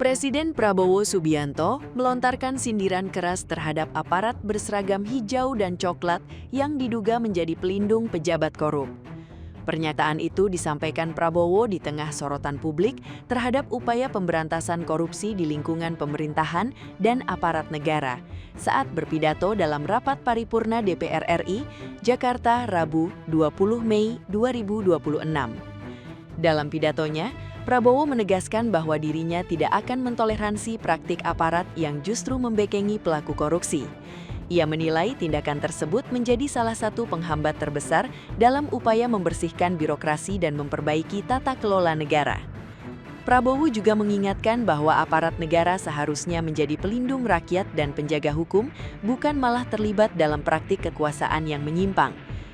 Presiden Prabowo Subianto melontarkan sindiran keras terhadap aparat berseragam hijau dan coklat yang diduga menjadi pelindung pejabat korup. Pernyataan itu disampaikan Prabowo di tengah sorotan publik terhadap upaya pemberantasan korupsi di lingkungan pemerintahan dan aparat negara saat berpidato dalam rapat paripurna DPR RI, Jakarta, Rabu, 20 Mei 2026. Dalam pidatonya, Prabowo menegaskan bahwa dirinya tidak akan mentoleransi praktik aparat yang justru membekengi pelaku korupsi. Ia menilai tindakan tersebut menjadi salah satu penghambat terbesar dalam upaya membersihkan birokrasi dan memperbaiki tata kelola negara. Prabowo juga mengingatkan bahwa aparat negara seharusnya menjadi pelindung rakyat dan penjaga hukum, bukan malah terlibat dalam praktik kekuasaan yang menyimpang.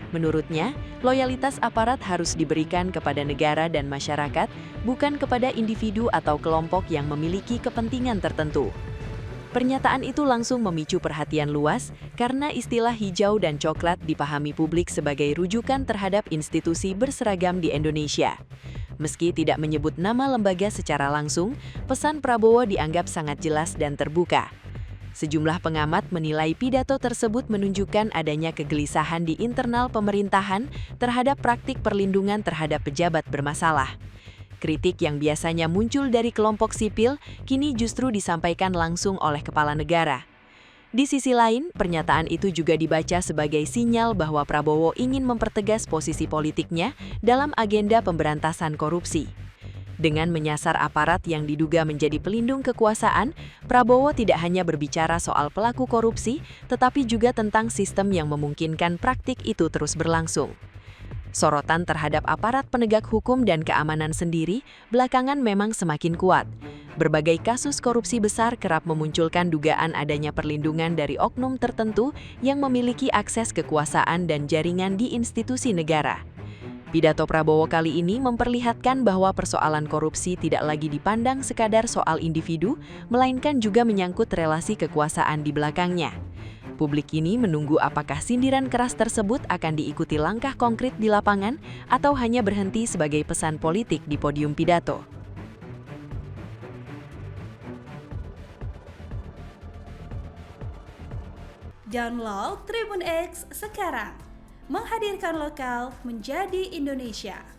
Menurutnya, loyalitas aparat harus diberikan kepada negara dan masyarakat, bukan kepada individu atau kelompok yang memiliki kepentingan tertentu. Pernyataan itu langsung memicu perhatian luas karena istilah hijau dan coklat dipahami publik sebagai rujukan terhadap institusi berseragam di Indonesia. Meski tidak menyebut nama lembaga secara langsung, pesan Prabowo dianggap sangat jelas dan terbuka. Sejumlah pengamat menilai pidato tersebut menunjukkan adanya kegelisahan di internal pemerintahan terhadap praktik perlindungan terhadap pejabat bermasalah. Kritik yang biasanya muncul dari kelompok sipil kini justru disampaikan langsung oleh kepala negara. Di sisi lain, pernyataan itu juga dibaca sebagai sinyal bahwa Prabowo ingin mempertegas posisi politiknya dalam agenda pemberantasan korupsi. Dengan menyasar aparat yang diduga menjadi pelindung kekuasaan, Prabowo tidak hanya berbicara soal pelaku korupsi, tetapi juga tentang sistem yang memungkinkan praktik itu terus berlangsung. Sorotan terhadap aparat penegak hukum dan keamanan sendiri belakangan memang semakin kuat. Berbagai kasus korupsi besar kerap memunculkan dugaan adanya perlindungan dari oknum tertentu yang memiliki akses kekuasaan dan jaringan di institusi negara. Pidato Prabowo kali ini memperlihatkan bahwa persoalan korupsi tidak lagi dipandang sekadar soal individu, melainkan juga menyangkut relasi kekuasaan di belakangnya. Publik ini menunggu apakah sindiran keras tersebut akan diikuti langkah konkret di lapangan atau hanya berhenti sebagai pesan politik di podium pidato. Download Tribun X sekarang, menghadirkan lokal menjadi Indonesia.